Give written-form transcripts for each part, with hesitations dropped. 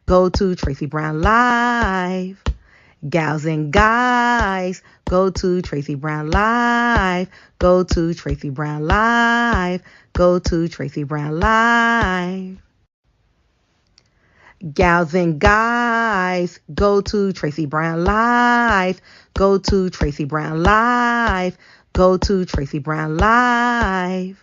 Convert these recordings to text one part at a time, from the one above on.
go to Tracey Brown Live. Gals and guys, go to Tracey Brown Live. Go to Tracey Brown Live. Go to Tracey Brown Live. Gals and guys, go to Tracey Brown Live. Go to Tracey Brown Live. Go to Tracey Brown Live.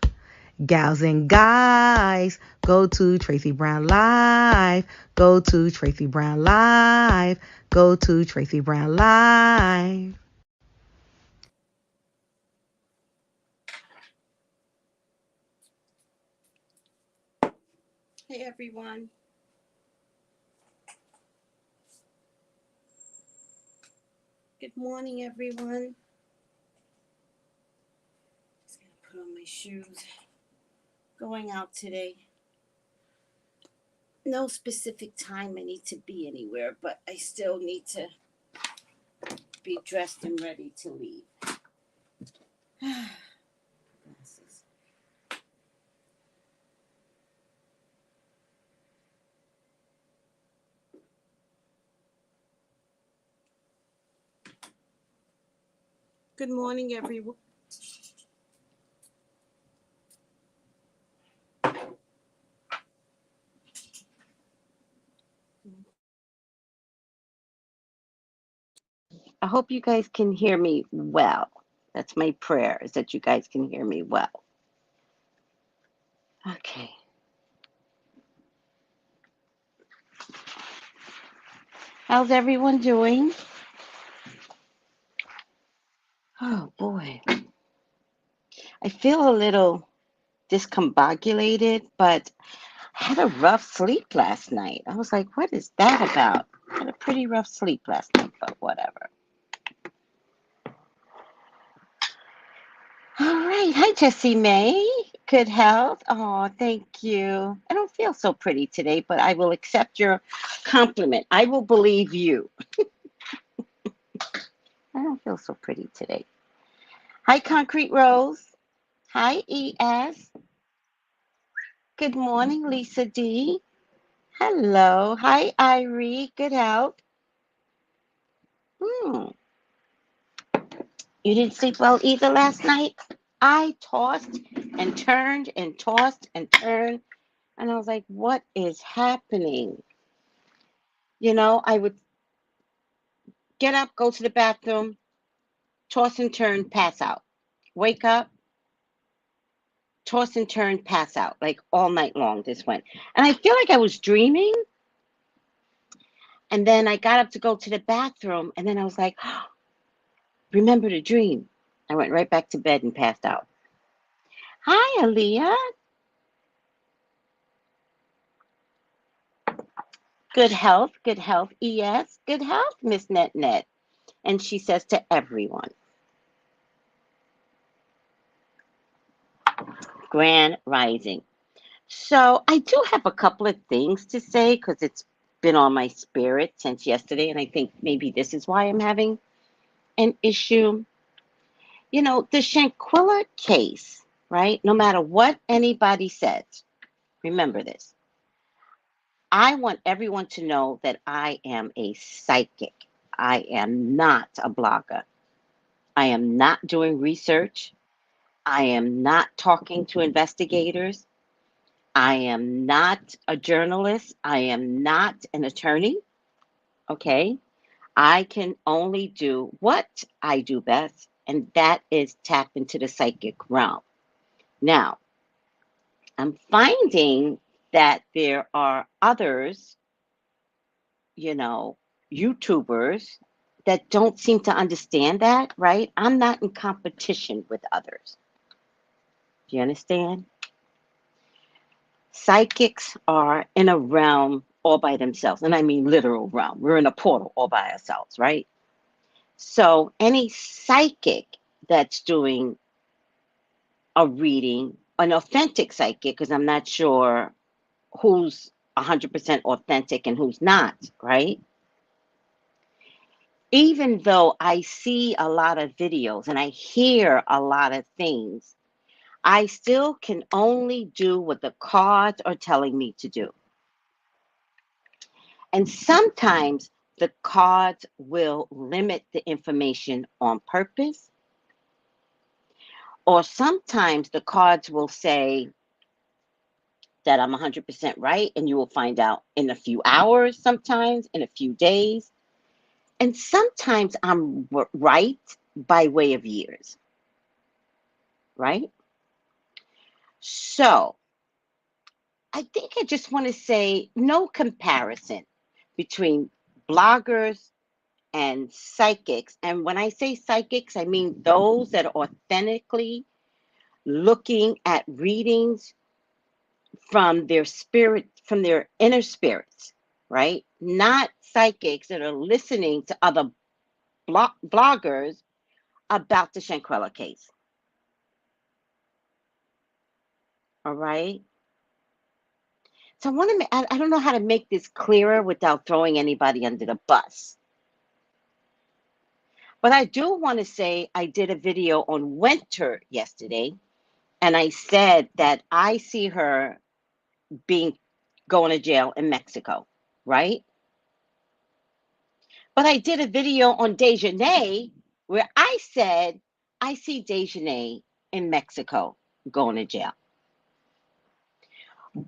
Gals and guys, go to Tracey Brown Live. Go to Tracey Brown Live. Go to Tracey Brown Live. Hey everyone. Good morning, everyone. Just gonna put on my shoes. Going out today. No specific time I need to be anywhere, but I still need to be dressed and ready to leave. Glasses. Good morning, everyone. I hope you guys can hear me well. That's my prayer, is that you guys can hear me well. Okay. How's everyone doing? Oh boy. I feel a little discombobulated, but I had a rough sleep last night. I was like, what is that about? I had a pretty rough sleep last night, but whatever. All right. Hi, Jessie May. Good health. Oh, thank you. I don't feel so pretty today, but I will accept your compliment. I will believe you. I don't feel so pretty today. Hi, Concrete Rose. Hi, ES. Good morning, Lisa D. Hello. Hi, Irie. Good health. You didn't sleep well either last night? I tossed and turned and tossed and turned. And I was like, what is happening? You know, I would get up, go to the bathroom, toss and turn, pass out. Wake up, toss and turn, pass out. Like all night long, this went. And I feel like I was dreaming. And then I got up to go to the bathroom. And then I was like, oh, remember the dream. I went right back to bed and passed out. Hi, Aaliyah. Good health, ES. Good health, Miss Net Net. And she says to everyone, Grand Rising. So I do have a couple of things to say because it's been on my spirit since yesterday. And I think maybe this is why I'm having an issue. You know, the Shanquilla case, right? No matter what anybody says, remember this. I want everyone to know that I am a psychic. I am not a blogger. I am not doing research. I am not talking to investigators. I am not a journalist. I am not an attorney. Okay. I can only do what I do best, and that is tap into the psychic realm. Now, I'm finding that there are others, you know, YouTubers that don't seem to understand that, right? I'm not in competition with others. Do you understand? Psychics are in a realm all by themselves. And I mean literal realm. We're in a portal all by ourselves, right? So any psychic that's doing a reading, an authentic psychic, because I'm not sure who's 100% authentic and who's not, right? Even though I see a lot of videos and I hear a lot of things, I still can only do what the cards are telling me to do. And sometimes the cards will limit the information on purpose, or sometimes the cards will say that I'm 100% right, and you will find out in a few hours, sometimes in a few days. And sometimes I'm right by way of years, right? So I think I just want to say no comparison between bloggers and psychics. And when I say psychics, I mean those that are authentically looking at readings from their spirit, from their inner spirits, right? Not psychics that are listening to other bloggers about the Shanquella case. All right. So I want to, I don't know how to make this clearer without throwing anybody under the bus. But I do want to say I did a video on Winter yesterday, and I said that I see her going to jail in Mexico, right? But I did a video on Dejanay where I said I see Dejanay in Mexico going to jail.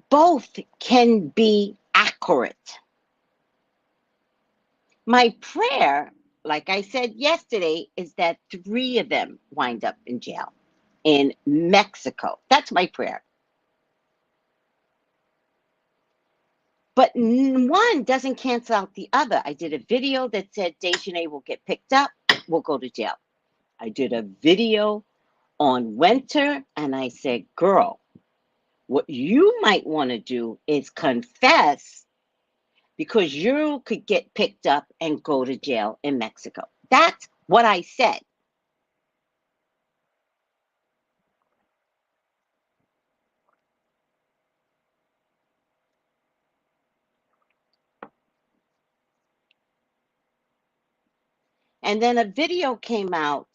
Both can be accurate. My prayer, like I said yesterday, is that 3 of them wind up in jail in Mexico. That's my prayer. But one doesn't cancel out the other. I did a video that said Dejanay will get picked up, will go to jail. I did a video on Winter, and I said, girl, what you might want to do is confess, because you could get picked up and go to jail in Mexico. That's what I said. And then a video came out,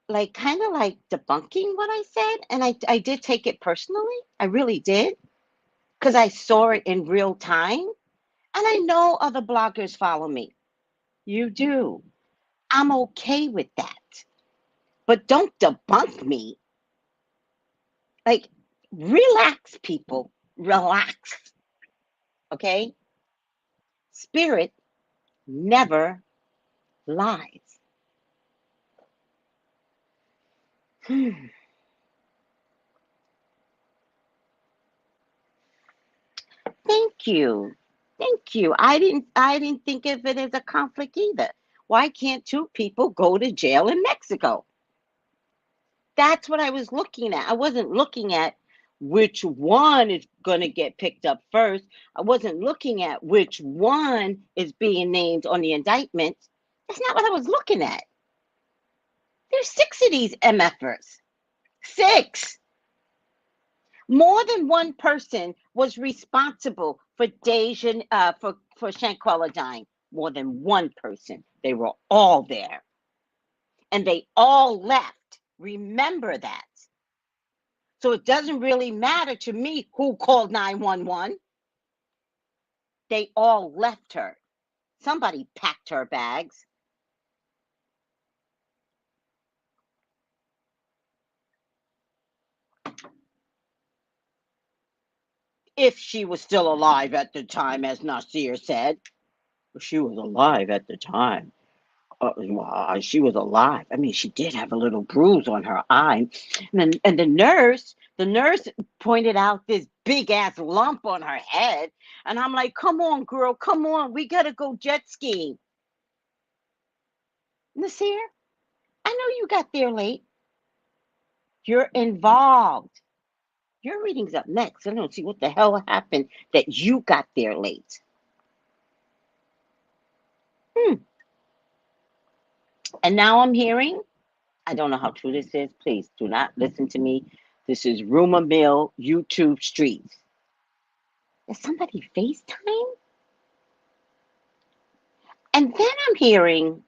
like kind of like debunking what I said. And I did take it personally. I really did. Because I saw it in real time. And I know other bloggers follow me. You do. I'm okay with that. But don't debunk me. Like, relax, people. Relax. Okay? Spirit never lies. Thank you. Thank you. I didn't think of it as a conflict either. Why can't 2 people go to jail in Mexico? That's what I was looking at. I wasn't looking at which one is going to get picked up first. I wasn't looking at which one is being named on the indictment. That's not what I was looking at. There's 6 of these MFers. 6. More than one person was responsible for for Shanquella dying. More than one person. They were all there. And they all left. Remember that. So it doesn't really matter to me who called 911. They all left her. Somebody packed her bags. If she was still alive at the time, as Nasir said. She was alive at the time. She was alive. I mean, she did have a little bruise on her eye. And the nurse pointed out this big ass lump on her head. And I'm like, come on, girl, come on. We got to go jet skiing. Nasir, I know you got there late. You're involved. Your reading's up next. I don't see what the hell happened that you got there late. And now I'm hearing, I don't know how true this is. Please do not listen to me. This is rumor mill YouTube streets. Is somebody FaceTime? And then I'm hearing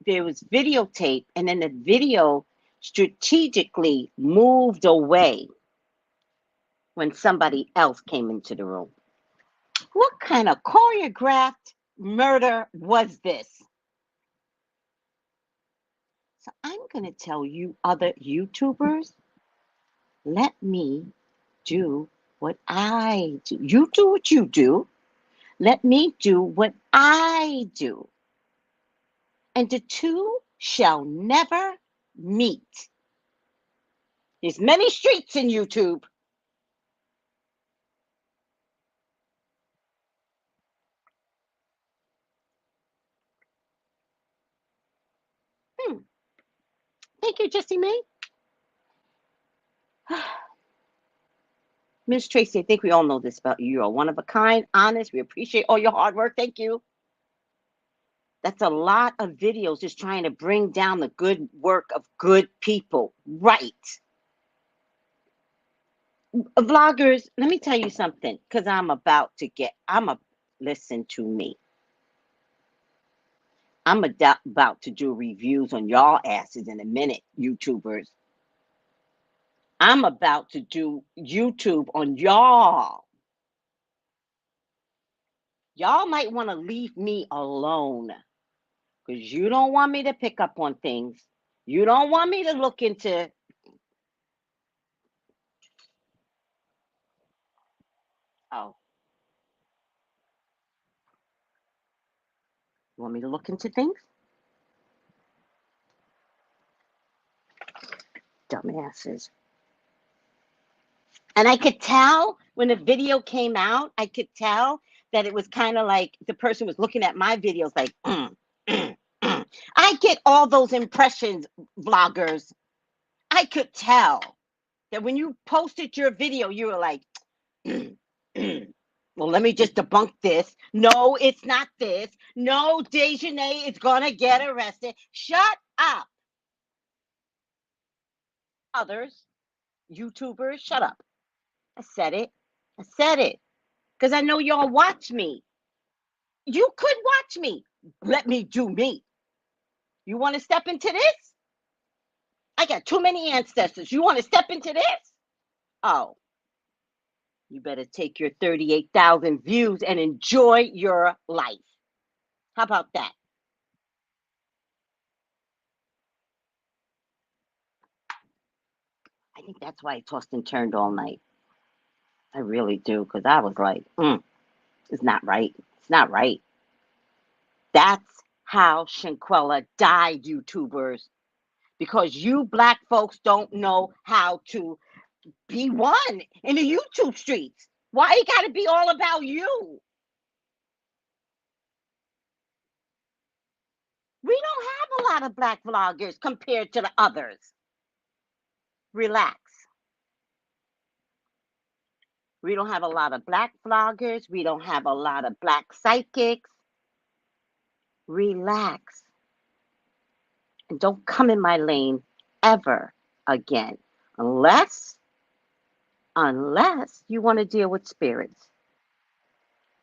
there was videotape, and then the video strategically moved away when somebody else came into the room. What kind of choreographed murder was this? So I'm going to tell you other YouTubers, let me do what I do. You do what you do. Let me do what I do. And the two shall never meet. There's many streets in YouTube. Thank you, Jessie May. Miss Tracy, I think we all know this about you. You are one of a kind, honest. We appreciate all your hard work. Thank you. That's a lot of videos just trying to bring down the good work of good people. Right. Vloggers, let me tell you something, because listen to me. I'm about to do reviews on y'all asses in a minute, YouTubers. I'm about to do YouTube on y'all. Y'all might want to leave me alone because you don't want me to pick up on things. You don't want me to look into. Oh, you want me to look into things? Dumbasses. And I could tell when the video came out, I could tell that it was kind of like the person was looking at my videos like, I get all those impressions, vloggers. I could tell that when you posted your video, you were like, well, let me just debunk this. No, it's not this. No, Dejanay is going to get arrested. Shut up. Others, YouTubers, shut up. I said it. I said it. Because I know y'all watch me. You could watch me. Let me do me. You want to step into this? I got too many ancestors. You want to step into this? Oh, you better take your 38,000 views and enjoy your life. How about that? I think that's why I tossed and turned all night. I really do, because I was like, it's not right. It's not right. That's how Shanquella died, YouTubers. Because you black folks don't know how to be one in the YouTube streets. Why it got to be all about you? We don't have a lot of black vloggers compared to the others. Relax. We don't have a lot of black vloggers. We don't have a lot of black psychics. Relax. And don't come in my lane ever again. Unless you want to deal with spirits.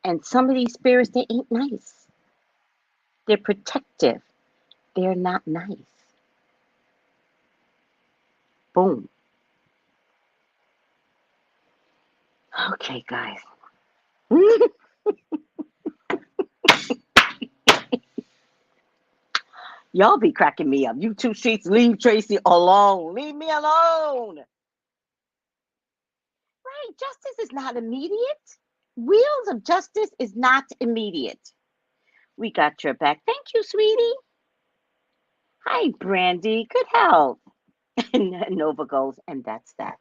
And some of these spirits, they ain't nice. They're protective. They're not nice. Boom. Okay, guys. Y'all be cracking me up. YouTube streets, leave Tracy alone. Leave me alone. Right. Justice is not immediate. Wheels of justice is not immediate. We got your back. Thank you, sweetie. Hi, Brandy. Good health. And Nova goes, and that's that.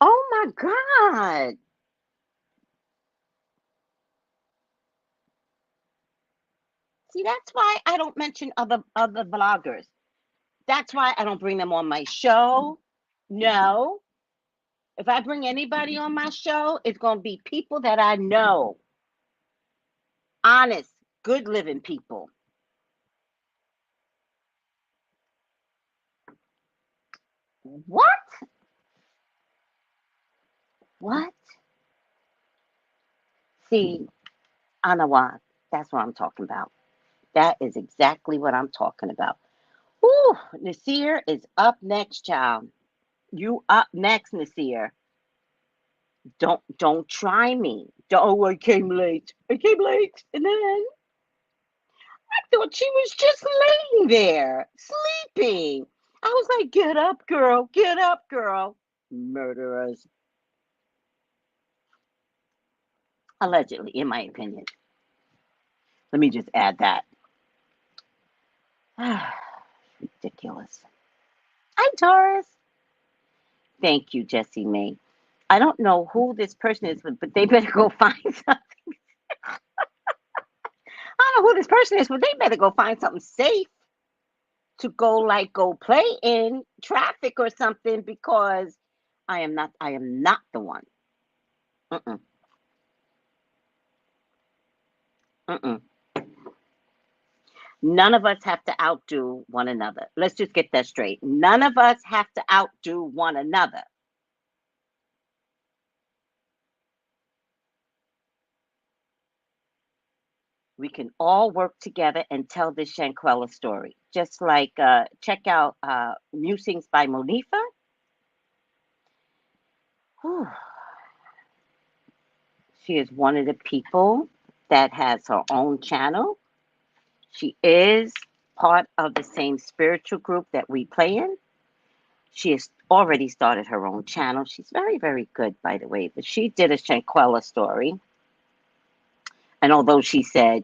Oh my God. See, that's why I don't mention other vloggers. That's why I don't bring them on my show. No. If I bring anybody on my show, it's going to be people that I know. Honest, good living people. What? What? See, Anawa, that's what I'm talking about. That is exactly what I'm talking about. Ooh, Nasir is up next, child. You up next, Nasir. Don't try me. Oh, I came late. I came late. And then I thought she was just laying there, sleeping. I was like, get up, girl. Get up, girl. Murderers. Allegedly, in my opinion. Let me just add that. Ridiculous. Hi, Taurus. Thank you, Jessie May. I don't know who this person is, but they better go find something. I don't know who this person is, but they better go find something safe to go play in traffic or something, because I am not the one. Mm-mm, mm-mm. None of us have to outdo one another. Let's just get that straight. None of us have to outdo one another. We can all work together and tell this Shanquella story. Just like check out Musings by Monifa. Whew. She is one of the people that has her own channel. She is part of the same spiritual group that we play in. She has already started her own channel. She's very, very good, by the way. But she did a Shanquella story. And although she said,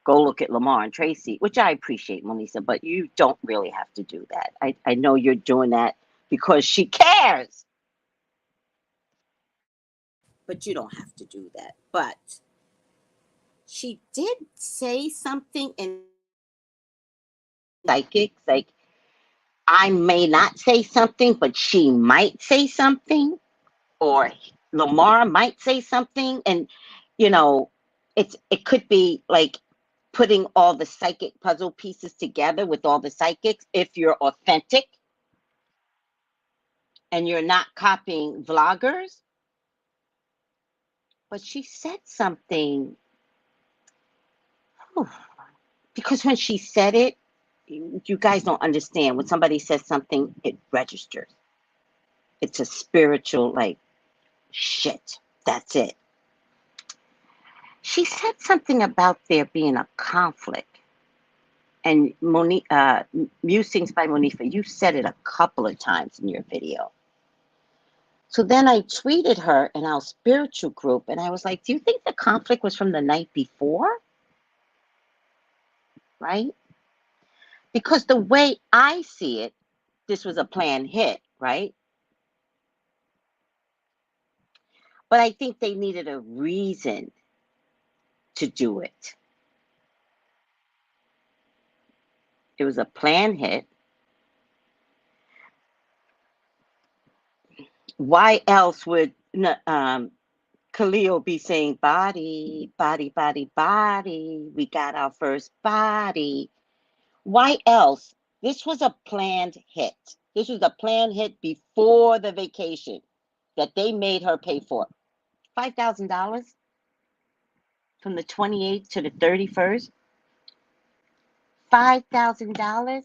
go look at Lamar and Tracy, which I appreciate, Melissa, but you don't really have to do that. I know you're doing that because she cares, but you don't have to do that. But she did say something in psychics, like, I may not say something, but she might say something, or Lamar might say something. And, you know, it could be like putting all the psychic puzzle pieces together with all the psychics if you're authentic and you're not copying vloggers. But she said something, whew, because when she said it, you guys don't understand. When somebody says something, it registers. It's a spiritual, like, shit. That's it. She said something about there being a conflict. And Musings by Monifa, you said it a couple of times in your video. So then I tweeted her in our spiritual group, and I was like, do you think the conflict was from the night before? Right? Because the way I see it, this was a planned hit, right? But I think they needed a reason to do it. It was a planned hit. Why else would Khalil be saying, body, body, body, body, we got our first body? Why else? This was a planned hit. This was a planned hit before the vacation that they made her pay for. $5,000 from the 28th to the 31st. $5,000.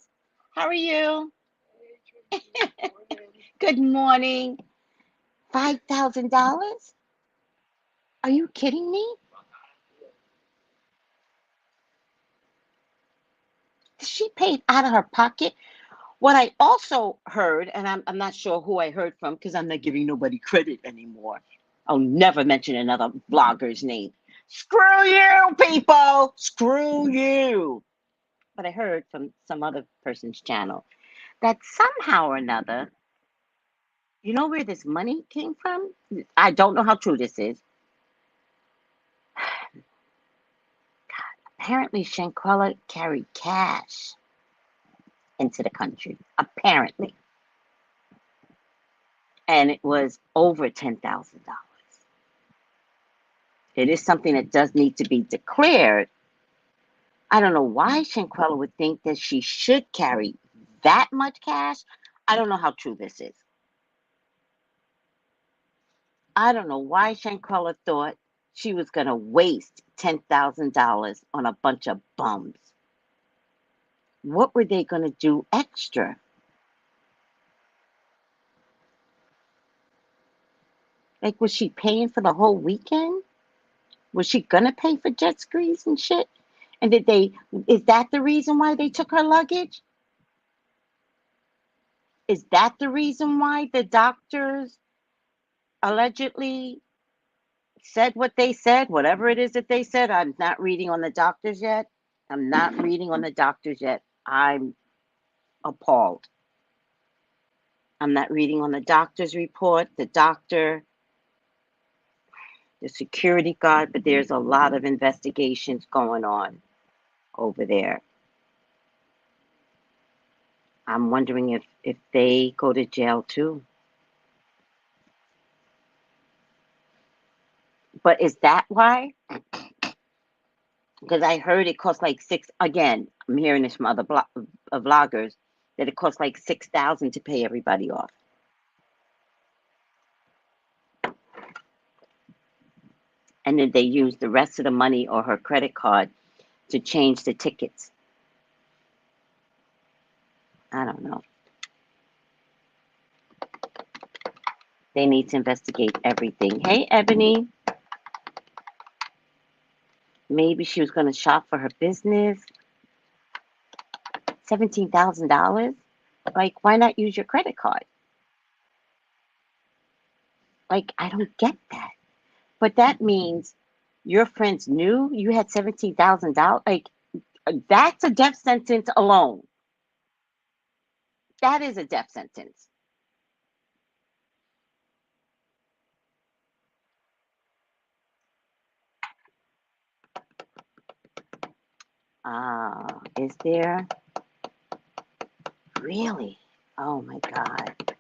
How are you? Good morning. $5,000? Are you kidding me? She paid out of her pocket. What I also heard, and I'm not sure who I heard from because I'm not giving nobody credit anymore. I'll never mention another blogger's name. Screw you, people. Screw you. But I heard from some other person's channel that somehow or another, you know where this money came from? I don't know how true this is. Apparently, Shanquella carried cash into the country. Apparently. And it was over $10,000. It is something that does need to be declared. I don't know why Shanquella would think that she should carry that much cash. I don't know how true this is. I don't know why Shanquella thought she was going to waste $10,000 on a bunch of bums. What were they going to do extra? Like, was she paying for the whole weekend? Was she gonna pay for jet skis and shit? And is that the reason why they took her luggage? Is that the reason why the doctors allegedly said what they said? Whatever it is that they said, I'm not reading on the doctors yet. I'm not reading on the doctors yet. I'm appalled. I'm not reading on the doctor's report, the doctor, the security guard, but there's a lot of investigations going on over there. I'm wondering if they go to jail too. But is that why? Because I heard it costs like again, I'm hearing this from other vloggers, that it costs like $6,000 to pay everybody off. And then they use the rest of the money or her credit card to change the tickets. I don't know. They need to investigate everything. Hey, Ebony. Maybe she was going to shop for her business. $17,000? Like, why not use your credit card? Like, I don't get that. But that means your friends knew you had $17,000. Like, that's a death sentence alone. That is a death sentence. Is there? Really? Oh my God.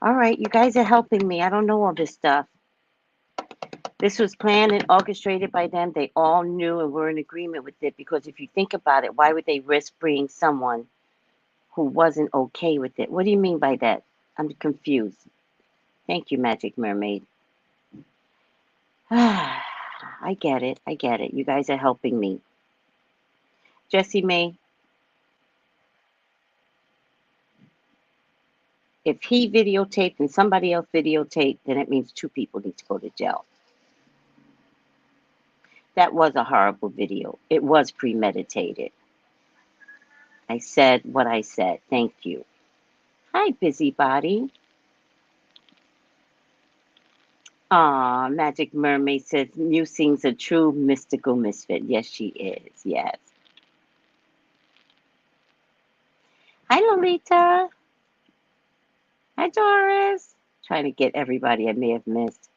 All right, you guys are helping me. I don't know all this stuff. This was planned and orchestrated by them. They all knew and were in agreement with it, because if you think about it, why would they risk bringing someone who wasn't okay with it? What do you mean by that? I'm confused. Thank you, Magic Mermaid. I get it. I get it. You guys are helping me. Jessie May, if he videotaped and somebody else videotaped, then it means two people need to go to jail. That was a horrible video. It was premeditated. I said what I said. Thank you. Hi, busybody. Magic Mermaid says Musing's a true mystical misfit. Yes, she is. Yes. Hi, Lolita. Hi, Doris. Trying to get everybody I may have missed.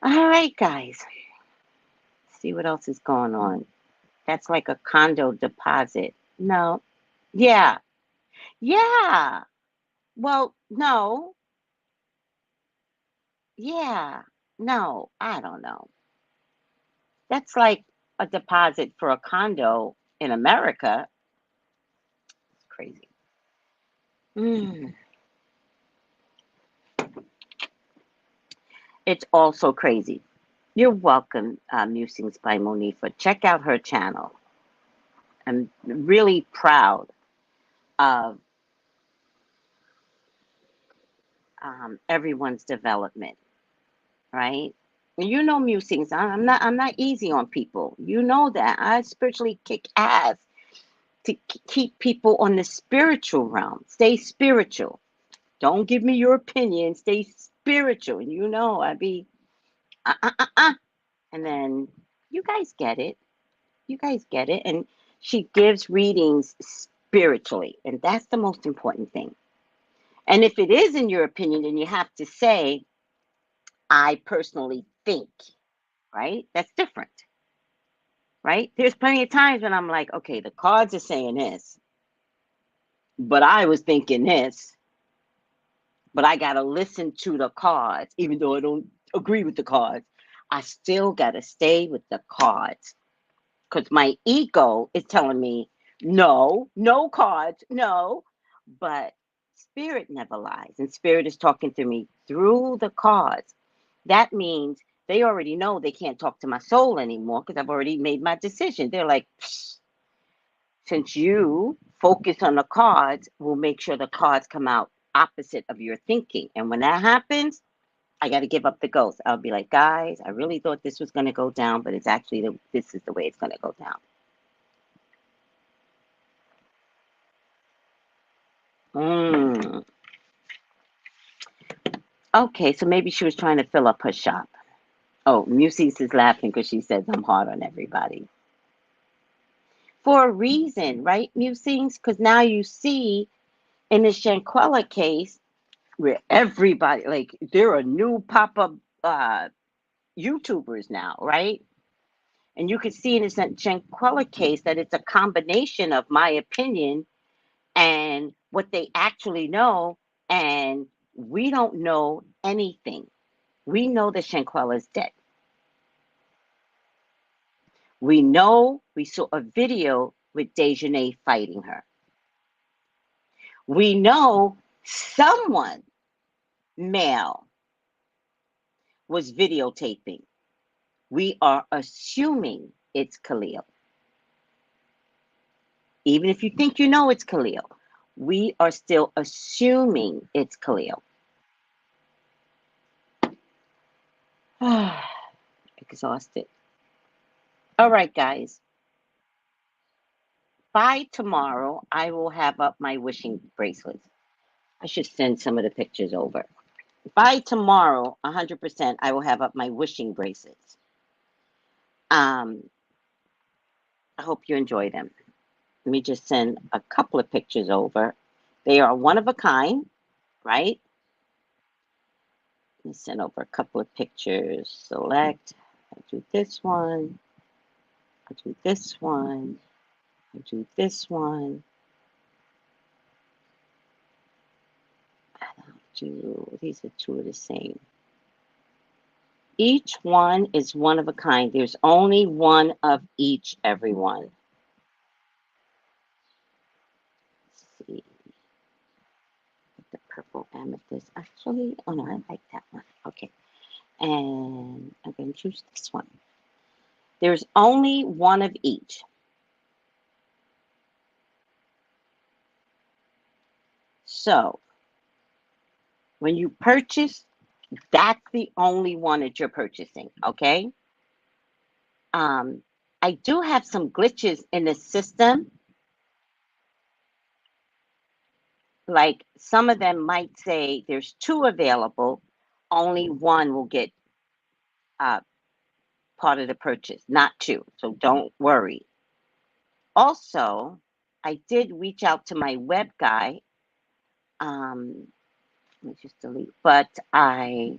All right, guys. See what else is going on. That's like a condo deposit. No. Yeah. Yeah. Well, no. Yeah. No, I don't know. That's like a deposit for a condo in America. It's crazy. It's also crazy. You're welcome, Musings by Monifa. Check out her channel. I'm really proud of everyone's development, right? You know, Musings, I'm not easy on people. You know that. I spiritually kick ass to keep people on the spiritual realm. Stay spiritual. Don't give me your opinion. Stay spiritual. You know, I be and then you guys get it. You guys get it. And she gives readings spiritually, and that's the most important thing. And if it is in your opinion, then you have to say, I personally think, right? That's different, right? There's plenty of times when I'm like, okay, the cards are saying this, but I was thinking this, but I got to listen to the cards, even though I don't agree with the cards. I still got to stay with the cards, because my ego is telling me, no, no cards, no. But spirit never lies, and spirit is talking to me through the cards. That means they already know they can't talk to my soul anymore, because I've already made my decision. They're like, since you focus on the cards, we'll make sure the cards come out opposite of your thinking. And when that happens, I got to give up the ghost. I'll be like, guys, I really thought this was going to go down, but it's actually, this is the way it's going to go down. Okay, so maybe she was trying to fill up her shop. Oh, Musis is laughing because she says I'm hard on everybody. For a reason, right, Musings? Because now you see in the Shanquella case where everybody, like, there are new pop-up YouTubers now, right? And you can see in the Shanquella case that it's a combination of my opinion and what they actually know, and we don't know anything. We know that Shanquella is dead. We know we saw a video with Dejanay fighting her. We know someone, male, was videotaping. We are assuming it's Khalil. Even if you think you know it's Khalil, we are still assuming it's Khalil. Exhausted. All right, guys. By tomorrow, I will have up my wishing bracelets. I should send some of the pictures over. By tomorrow, 100%, I will have up my wishing bracelets. I hope you enjoy them. Let me just send a couple of pictures over. They are one of a kind, right? Let me send over a couple of pictures. Select. I'll do this one. I'll do this one. I'll do this one. I'll do, these are two of the same. Each one is one of a kind. There's only one of each, everyone. Let's see. The purple amethyst. Actually, oh no, I like that one. Okay. And I'm going to choose this one. There's only one of each. So when you purchase, that's the only one that you're purchasing, okay? I do have some glitches in the system. Like some of them might say there's two available, only one will get part of the purchase, not two. So don't worry. Also, I did reach out to my web guy. Let me just delete. But by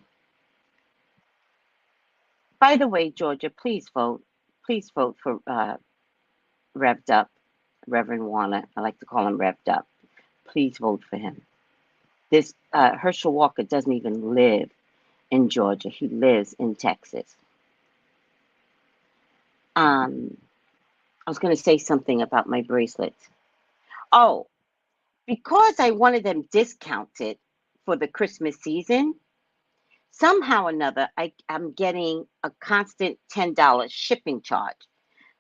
the way, Georgia, please vote. Please vote for Revved Up, Reverend Warner. I like to call him Revved Up. Please vote for him. This Herschel Walker doesn't even live in Georgia. He lives in Texas. I was going to say something about my bracelets. Oh, because I wanted them discounted for the Christmas season, somehow or another, I'm getting a constant $10 shipping charge.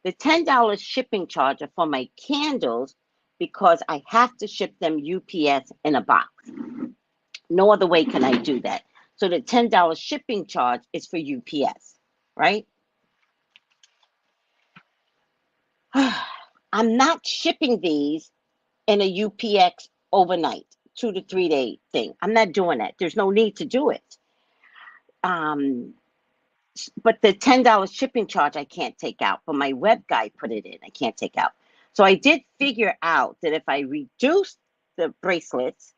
The $10 shipping charge are for my candles because I have to ship them UPS in a box. No other way can I do that. So the $10 shipping charge is for UPS, right? I'm not shipping these in a UPX overnight, 2 to 3 day thing. I'm not doing that. There's no need to do it. But the $10 shipping charge I can't take out. But my web guy put it in. I can't take out. So I did figure out that if I reduce the bracelets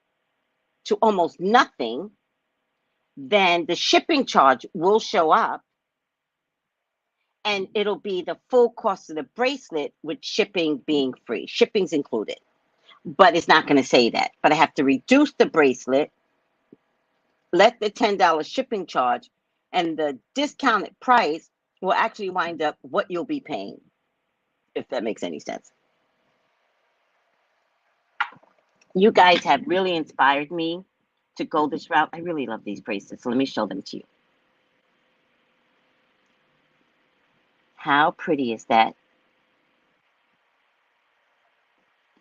to almost nothing, then the shipping charge will show up and it'll be the full cost of the bracelet with shipping being free. Shipping's included. But it's not going to say that. But I have to reduce the bracelet, let the $10 shipping charge, and the discounted price will actually wind up what you'll be paying, if that makes any sense. You guys have really inspired me to go this route. I really love these bracelets. So let me show them to you. How pretty is that?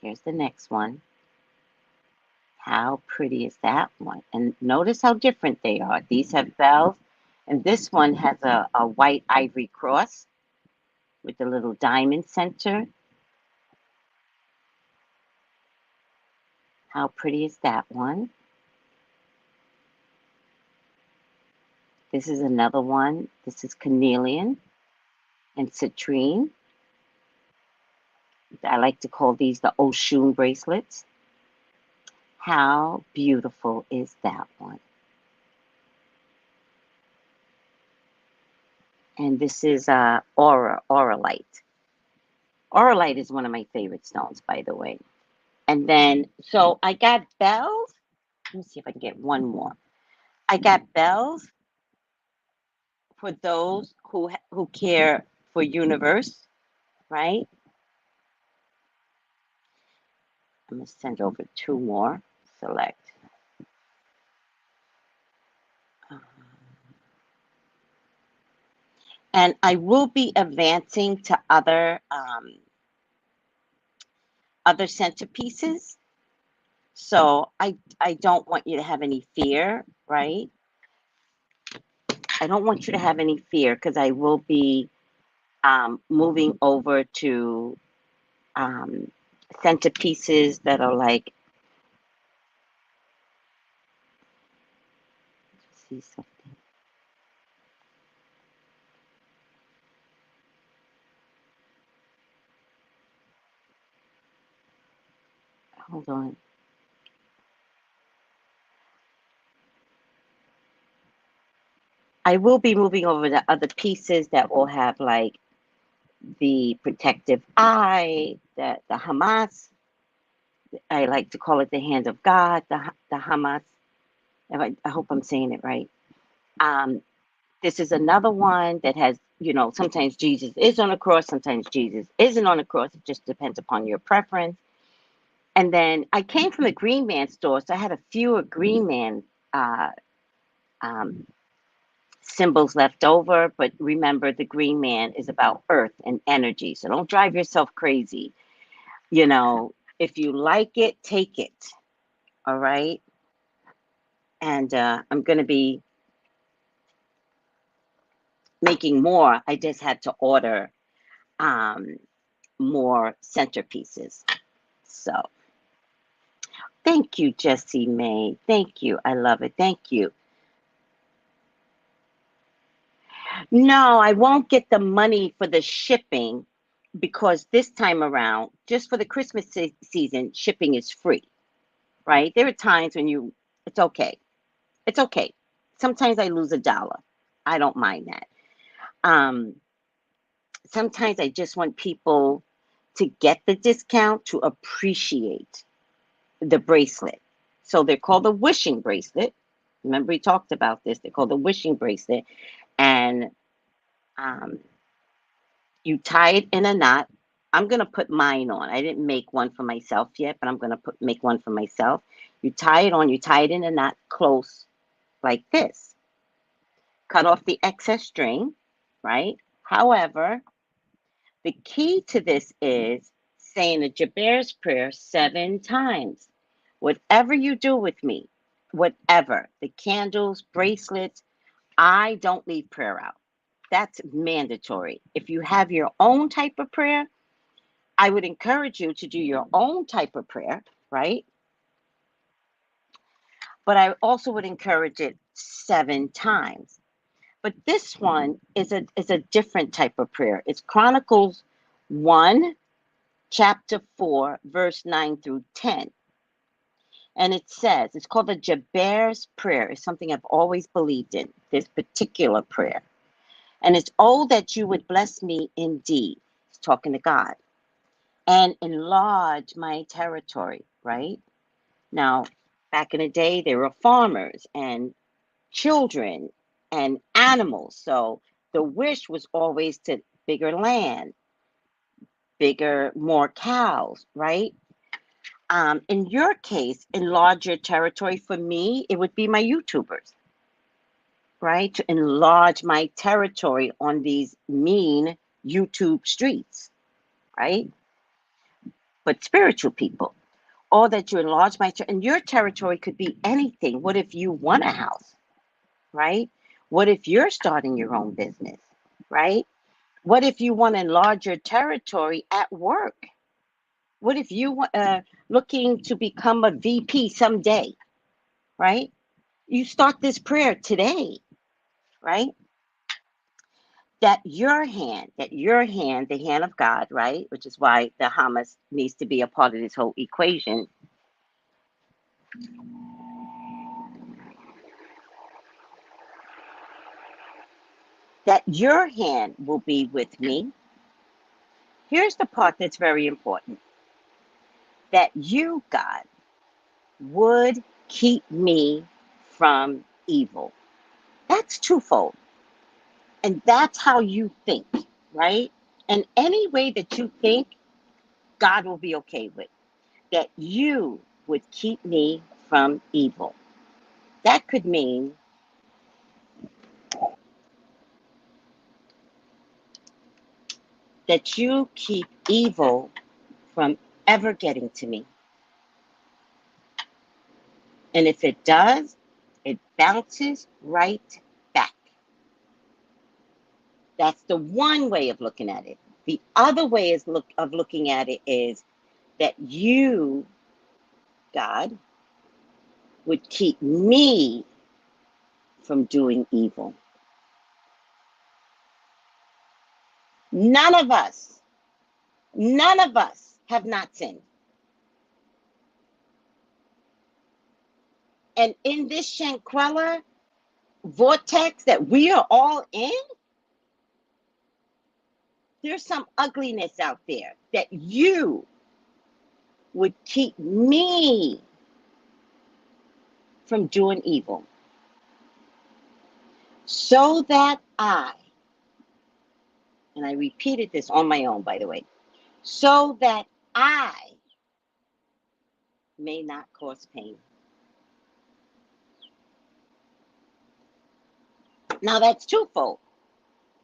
Here's the next one. How pretty is that one? And notice how different they are. These have bells, and this one has a white ivory cross with the little diamond center. How pretty is that one? This is another one. This is carnelian and citrine. I like to call these the OSHUN bracelets. How beautiful is that one? And this is Auralite. Auralite is one of my favorite stones, by the way. And then, so I got bells. Let me see if I can get one more. I got bells for those who care for universe, right? I'm going to send over two more. Select. And I will be advancing to other centerpieces. So I don't want you to have any fear, right? I don't want you to have any fear because I will be moving over to centerpieces that are like, see something. Hold on. I will be moving over to other pieces that will have like the protective eye, the Hamas. I like to call it the hand of God, the Hamas. I hope I'm saying it right. This is another one that has, sometimes Jesus is on a cross, sometimes Jesus isn't on a cross. It just depends upon your preference. And then I came from the Green Man store, so I had a few Green Man symbols left over. But remember, the Green Man is about earth and energy, so don't drive yourself crazy. If you like it, take it. All right. And I'm going to be making more. I just had to order more centerpieces. So thank you, Jessie May. Thank you. I love it. Thank you. No, I won't get the money for the shipping because this time around, just for the Christmas season, shipping is free, right? There are times when it's okay. It's okay. Sometimes I lose $1. I don't mind that. Sometimes I just want people to get the discount to appreciate the bracelet. So they're called a wishing bracelet. Remember, we talked about this. They're called a wishing bracelet. And you tie it in a knot. I'm going to put mine on. I didn't make one for myself yet, but I'm going to make one for myself. You tie it on. You tie it in a knot close like this. Cut off the excess string, right? However, the key to this is saying the Jabez prayer 7 times. Whatever you do with me, whatever, the candles, bracelets, I don't leave prayer out. That's mandatory. If you have your own type of prayer, I would encourage you to do your own type of prayer, right? But I also would encourage it 7 times. But this one is a different type of prayer. It's Chronicles 1, chapter 4, verse 9 through 10. And it says, it's called the Jabez prayer. It's something I've always believed in, this particular prayer. And it's, oh, that you would bless me indeed. It's talking to God. And enlarge my territory, right? Now, back in the day, there were farmers and children and animals. So the wish was always to bigger land, bigger, more cows, right? In your case, enlarge your territory. For me, it would be my YouTubers, right? To enlarge my territory on these mean YouTube streets, right? But spiritual people. Oh, that you enlarge my and your territory could be anything. What if you want a house, right? What if you're starting your own business, right? What if you want to enlarge your territory at work? What if you looking to become a VP someday, right? You start this prayer today, right? That your hand, the hand of God, right? Which is why the Hamas needs to be a part of this whole equation. That your hand will be with me. Here's the part that's very important. That you, God, would keep me from evil. That's twofold. And that's how you think, right? And any way that you think, God will be okay with. That you would keep me from evil. That could mean that you keep evil from ever getting to me. And if it does, it bounces right back. That's the one way of looking at it. The other way of looking at it is that you, God, would keep me from doing evil. None of us have not sinned. And in this Shanquella vortex that we are all in, there's some ugliness out there that you would keep me from doing evil. So that and I repeated this on my own, by the way, so that I may not cause pain. Now that's twofold.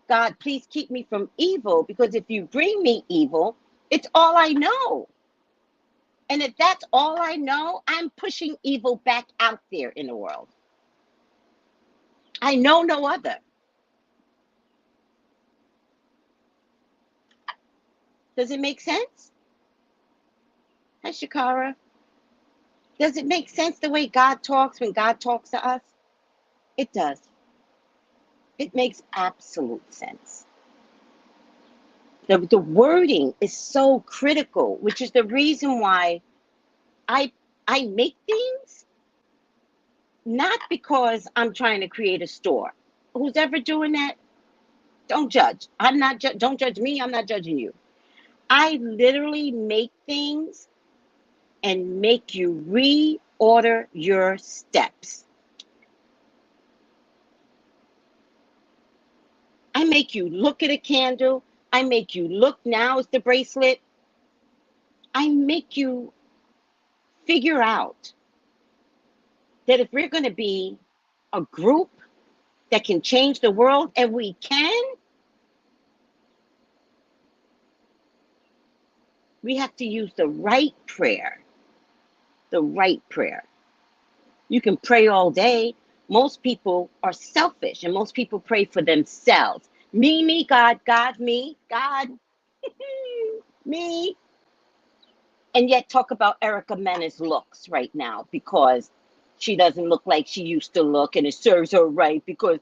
God, please keep me from evil, because if you bring me evil, it's all I know. And if that's all I know, I'm pushing evil back out there in the world. I know no other. Does it make sense? Hi, Shakara. Does it make sense the way God talks when God talks to us? It does. It makes absolute sense. The wording is so critical, which is the reason why I make things, not because I'm trying to create a store. Who's ever doing that, don't judge. I'm not. Don't judge me. I'm not judging you. I literally make things and make you reorder your steps. I make you look at a candle. I make you look, now it's the bracelet. I make you figure out that if we're going to be a group that can change the world, and we can, we have to use the right prayer. The right prayer. You can pray all day. Most people are selfish, and most people pray for themselves. Me, God, God, me, God, me. And yet talk about Erica Mena's looks right now, because she doesn't look like she used to look, and it serves her right, because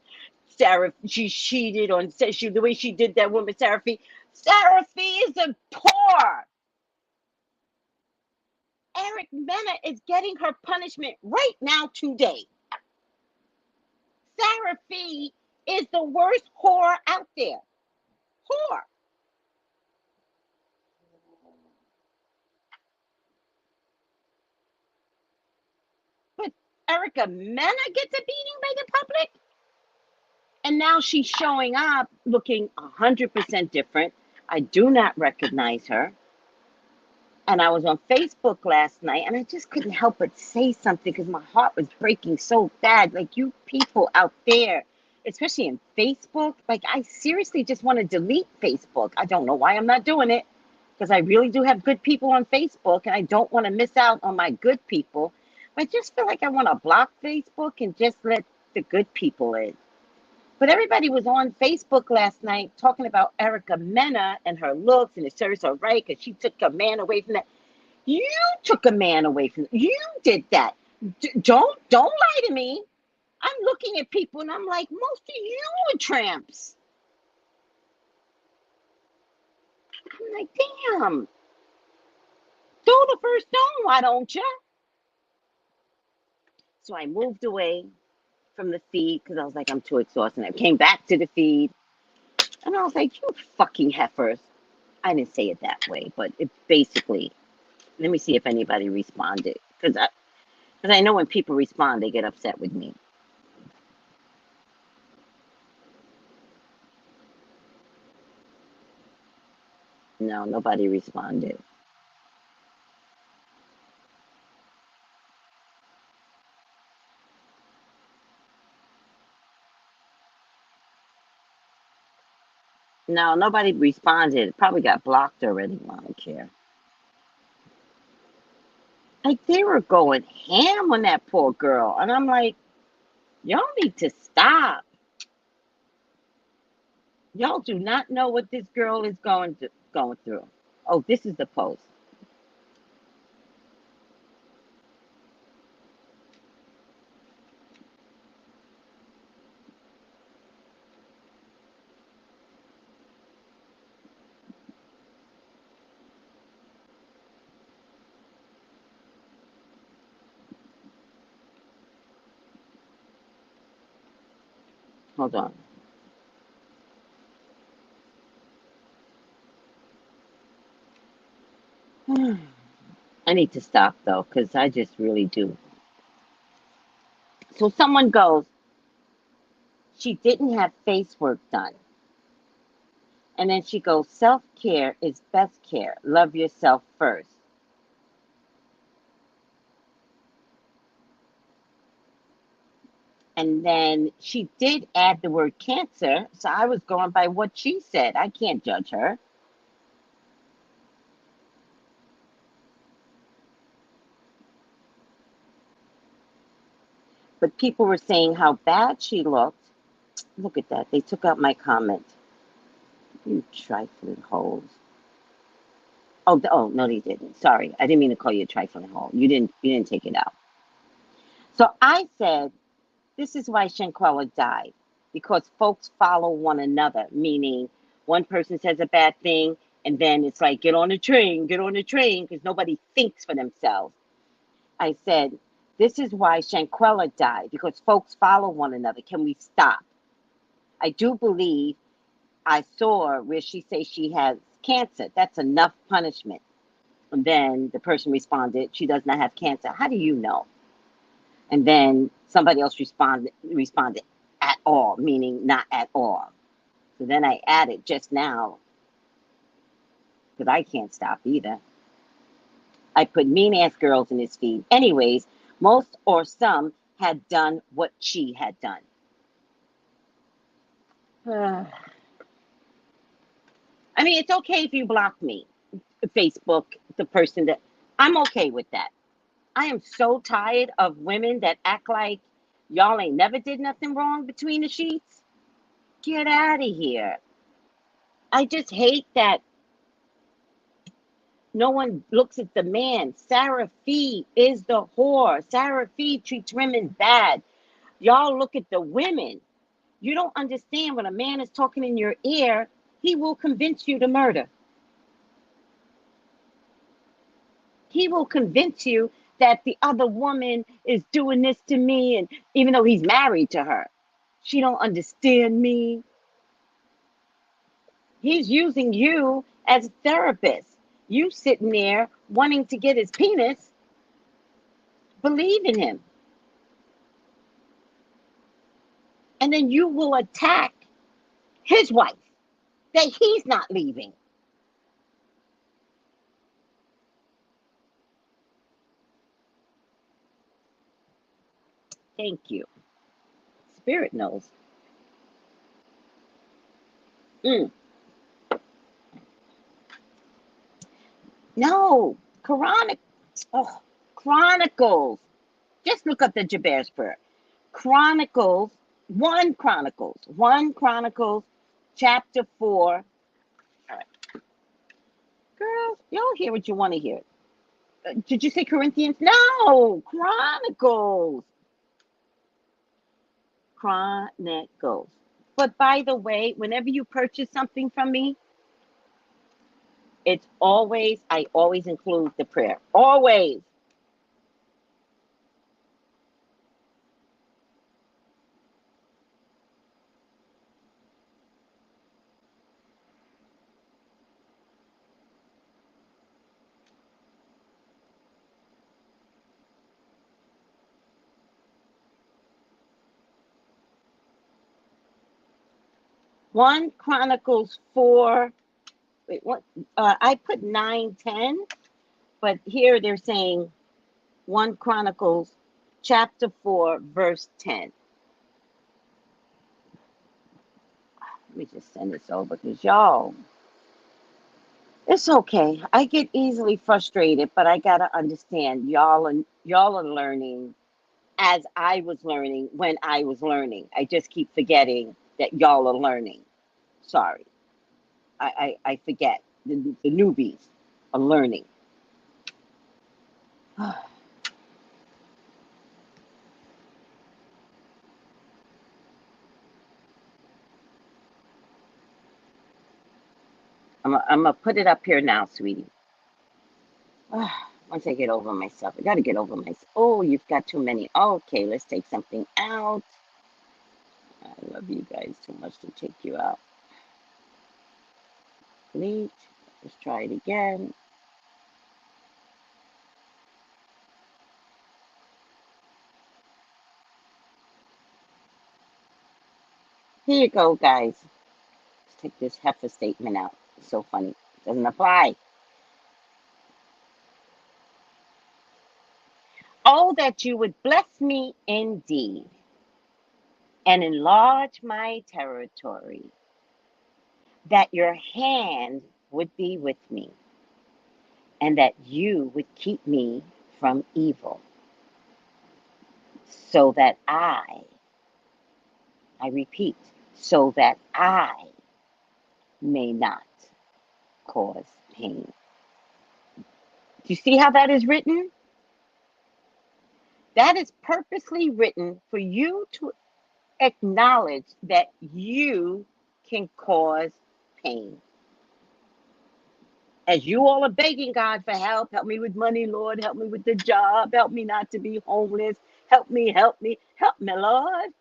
she cheated on the way she did that woman, Seraphine. Seraphine is a poor. Eric Mena is getting her punishment right now today. Seraphine is the worst whore out there. Whore. But Erica Mena gets a beating by the public. And now she's showing up looking 100% different. I do not recognize her. And I was on Facebook last night, and I just couldn't help but say something, because my heart was breaking so bad. Like, you people out there, especially in Facebook, like, I seriously just want to delete Facebook. I don't know why I'm not doing it. because I really do have good people on Facebook, and I don't want to miss out on my good people. But I just feel like I want to block Facebook and just let the good people in. But everybody was on Facebook last night talking about Erica Mena and her looks, and it serves her right because she took a man away from that. You took a man away from that. You did that. Don't lie to me. I'm looking at people and I'm like, most of you are tramps. I'm like, damn. Throw the first stone, why don't you? So I moved away from the feed because I was like, I'm too exhausted. I came back to the feed and I was like, you fucking heifers. I didn't say it that way, but it basically, let me see if anybody responded. Because I know when people respond, they get upset with me. No, nobody responded. No, nobody responded. Probably got blocked already. I don't care. Like, they were going ham on that poor girl. And I'm like, y'all need to stop. Y'all do not know what this girl is going through. Oh, this is the post. Hold on. I need to stop though, because I just really do. So someone goes, she didn't have face work done. And then she goes, self-care is best care. Love yourself first. And then she did add the word cancer. So I was going by what she said. I can't judge her. But people were saying how bad she looked. Look at that. They took out my comment. You trifling hoes. Oh, no, they didn't. Sorry. I didn't mean to call you a trifling hole. You didn't take it out. So I said, this is why Shanquella died. Because folks follow one another, meaning one person says a bad thing, and then it's like, get on the train, because nobody thinks for themselves. I said, this is why Shanquella died, because folks follow one another. Can we stop? I do believe I saw where she says she has cancer. That's enough punishment. And then the person responded, she does not have cancer. How do you know? And then somebody else responded at all, meaning not at all. So then I added just now, because I can't stop either. I put mean ass girls in his feed. Anyways, most or some had done what she had done. I mean, it's okay if you block me, Facebook, the person that I'm okay with that. I am so tired of women that act like y'all ain't never did nothing wrong between the sheets. Get out of here. I just hate that no one looks at the man. Sarah Fee is the whore. Sarah Fee treats women bad. Y'all look at the women. You don't understand when a man is talking in your ear, he will convince you to murder. He will convince you that the other woman is doing this to me, and even though he's married to her, she don't understand me. He's using you as a therapist. You sitting there wanting to get his penis, believe in him. And then you will attack his wife that he's not leaving. Thank you. Spirit knows. Mm. No, oh, Chronicles. Just look up the Jabez prayer. Chronicles, 1 Chronicles, chapter 4. All right. Girls, y'all hear what you want to hear. Did you say Corinthians? No, Chronicles. Chronicles. But by the way, whenever you purchase something from me, I always include the prayer. Always. One Chronicles 4. Wait, what? I put 9:10, but here they're saying 1 Chronicles chapter 4, verse 10. Let me just send this over because y'all, it's okay. I get easily frustrated, but I gotta understand y'all are learning as I was learning when I was learning. I just keep forgetting that y'all are learning. Sorry. I forget. The newbies are learning. I'm gonna put it up here now, sweetie. Once I get over myself, I gotta get over myself. Oh, you've got too many. Okay, let's take something out. I love you guys too much to take you out. Delete. Let's try it again. Here you go, guys. Let's take this heifer statement out. It's so funny. It doesn't apply. Oh, that you would bless me indeed and enlarge my territory, that your hand would be with me, and that you would keep me from evil, so that I repeat, so that I may not cause pain. Do you see how that is written? That is purposely written for you to acknowledge that you can cause pain. As you all are begging God for help me with money, Lord, help me with the job, help me not to be homeless, help me, Lord, help me, Lord,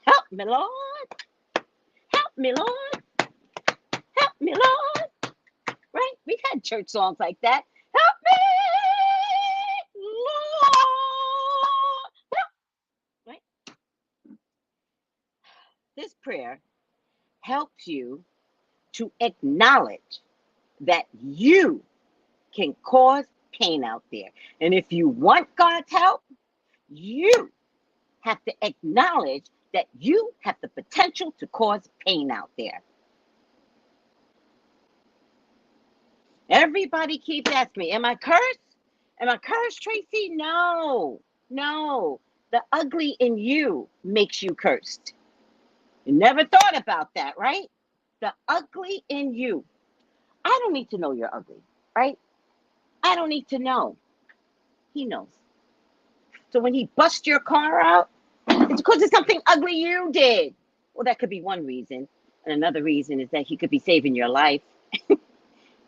help me, Lord, help me, Lord. Right? We've had church songs like that. Help me, Lord. Help. Right? This prayer helps you to acknowledge that you can cause pain out there. And if you want God's help, you have to acknowledge that you have the potential to cause pain out there. Everybody keeps asking me, am I cursed? Am I cursed, Tracy? No, no. The ugly in you makes you cursed. You never thought about that, right? The ugly in you. I don't need to know you're ugly, right? I don't need to know. He knows. So when he busts your car out, it's because of something ugly you did. Well, that could be one reason. And another reason is that he could be saving your life.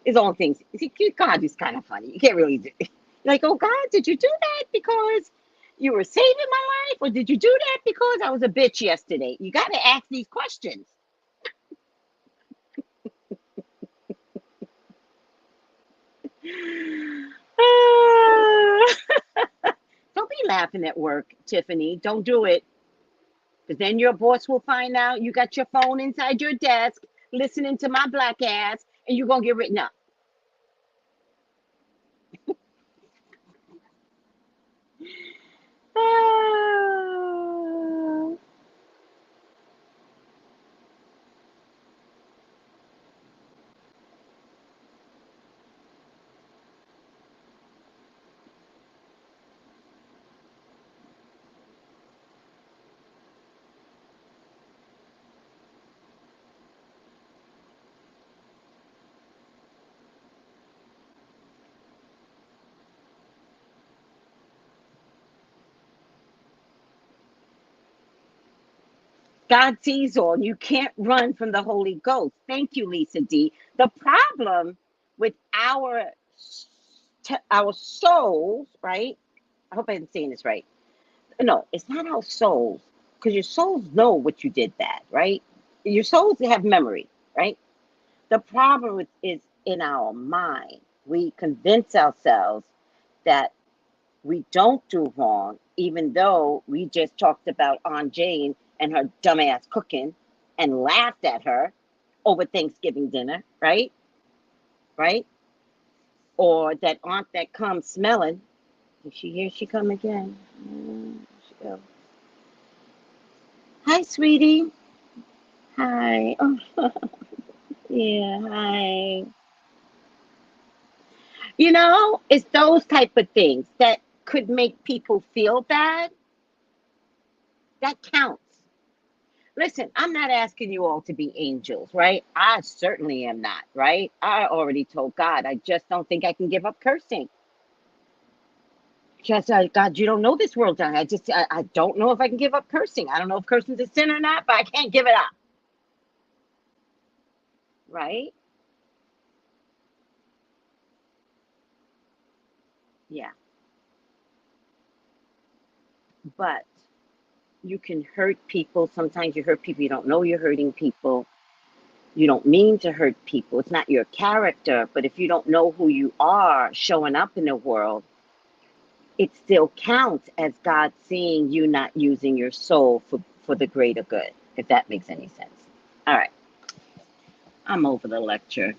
His own things. See, God is kind of funny. You can't really do it. Like, oh, God, did you do that because you were saving my life? Or did you do that because I was a bitch yesterday? You got to ask these questions. Don't be laughing at work, Tiffany. Don't do it. Because then your boss will find out you got your phone inside your desk listening to my black ass and you're going to get written up. God sees all, and you can't run from the Holy Ghost. Thank you, Lisa D. The problem with our souls, right? I hope I'm saying this right. No, it's not our souls, because your souls know what you did bad, right? Your souls have memory, right? The problem is in our mind. We convince ourselves that we don't do wrong, even though we just talked about Aunt Jane and her dumbass cooking and laughed at her over Thanksgiving dinner, right? Right? Or that aunt that comes smelling. Here she come again. She go. Hi, sweetie. Hi. Oh, yeah, hi. You know, it's those type of things that could make people feel bad. That counts. Listen, I'm not asking you all to be angels, right? I certainly am not, right? I already told God, I just don't think I can give up cursing. Just, God, you don't know this world. I don't know if I can give up cursing. I don't know if cursing's a sin or not, but I can't give it up, right? Yeah. But you can hurt people. Sometimes you hurt people. You don't know you're hurting people. You don't mean to hurt people. It's not your character. But if you don't know who you are showing up in the world, it still counts as God seeing you not using your soul for the greater good, if that makes any sense. All right. I'm over the lecture.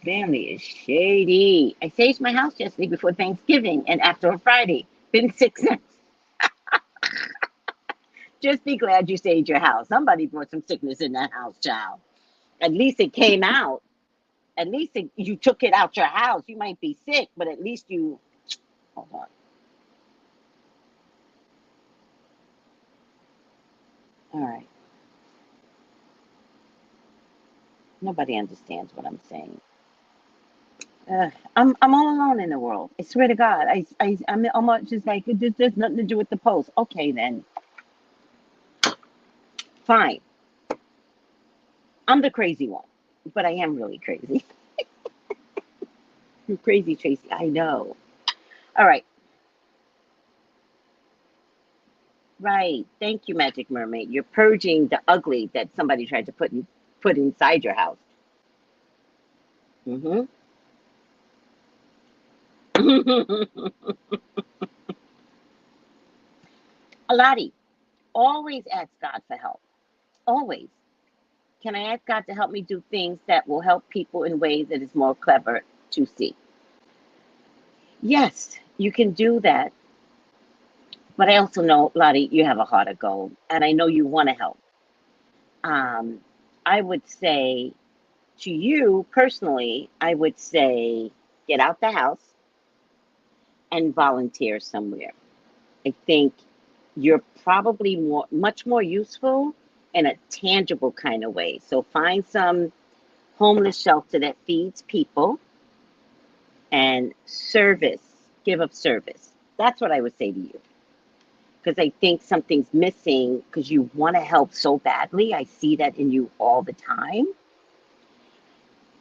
Family is shady. I saged my house yesterday before Thanksgiving and after a Friday. Been 6 months. Just be glad you saved your house. Somebody brought some sickness in that house, child. At least it came out. At least you took it out your house. You might be sick, but at least you. Hold on. All right. Nobody understands what I'm saying. I'm all alone in the world. I swear to God. I'm almost just like, there's nothing to do with the post. Okay, then. Fine. I'm the crazy one, but I am really crazy. You're crazy, Tracy. I know. All right. Right. Thank you, Magic Mermaid. You're purging the ugly that somebody tried to put inside your house. Mm-hmm. Alati, always ask God for help. Always. Can I ask God to help me do things that will help people in ways that is more clever to see? Yes, you can do that. But I also know, Lottie, you have a heart of gold, and I know you want to help. Um, I would say to you personally, I would say get out the house and volunteer somewhere. I think you're probably much more useful in a tangible kind of way. So find some homeless shelter that feeds people and service, give of service. That's what I would say to you. Because I think something's missing because you want to help so badly. I see that in you all the time.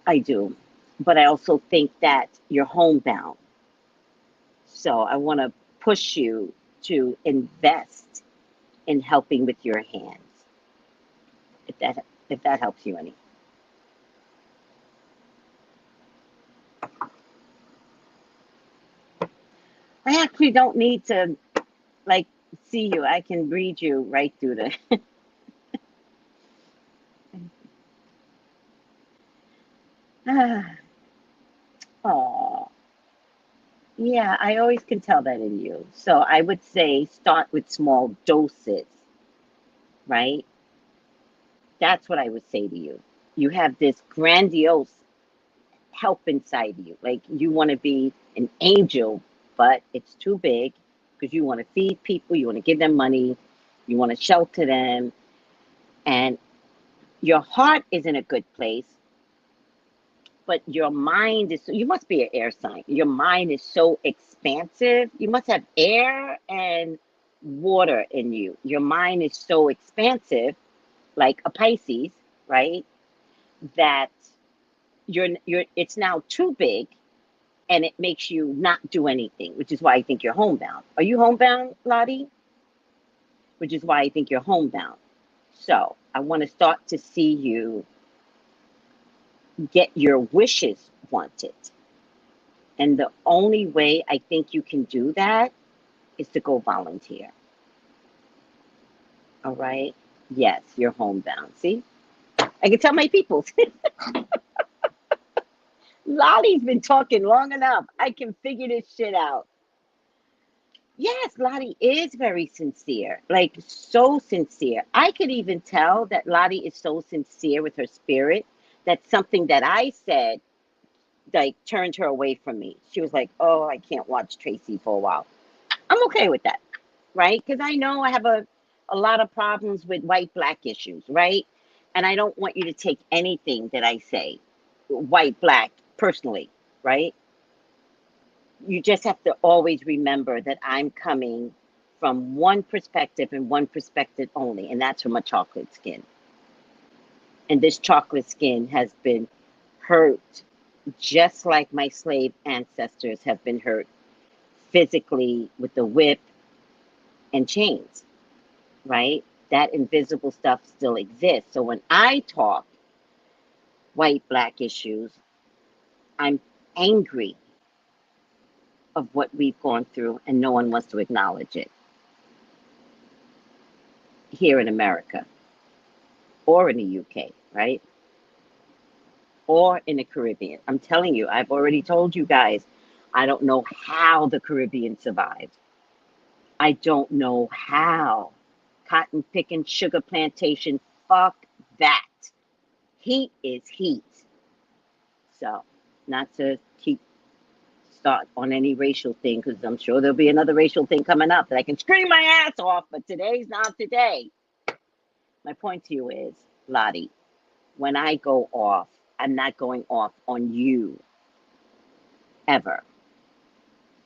I do. But I also think that you're homebound. So I want to push you to invest in helping with your hands. If that helps you any. I actually don't need to like see you. I can read you right through the Oh, yeah, I always can tell that in you. So I would say start with small doses, right? That's what I would say to you. You have this grandiose help inside you. Like you want to be an angel, but it's too big because you want to feed people, you want to give them money, you want to shelter them, and your heart is in a good place, but your mind is, you must be an air sign. Your mind is so expansive. You must have air and water in you. Your mind is so expansive, like a Pisces, right? That you're it's now too big and it makes you not do anything, which is why I think you're homebound. Are you homebound, Lottie? Which is why I think you're homebound. So I want to start to see you get your wishes wanted. And the only way I think you can do that is to go volunteer. All right? Yes, you're homebound. See? I can tell my people. Lottie's been talking long enough. I can figure this shit out. Yes, Lottie is very sincere, like so sincere. I could even tell that Lottie is so sincere with her spirit that something that I said like turned her away from me. She was like, "Oh, I can't watch Tracey for a while." I'm okay with that, right? Because I know I have a lot of problems with white black issues, right? And I don't want you to take anything that I say, white black, personally, right? You just have to always remember that I'm coming from one perspective and one perspective only, and that's from a chocolate skin. And this chocolate skin has been hurt just like my slave ancestors have been hurt physically with the whip and chains, right? That invisible stuff still exists. So when I talk white black issues, I'm angry of what we've gone through and no one wants to acknowledge it here in America or in the UK, right? Or in the Caribbean. I'm telling you, I've already told you guys, I don't know how the Caribbean survived. I don't know how. Cotton picking, sugar plantation, fuck that. Heat is heat. So, not to keep start on any racial thing, because I'm sure there'll be another racial thing coming up that I can scream my ass off, but today's not today. My point to you is, Lottie, when I go off, I'm not going off on you ever.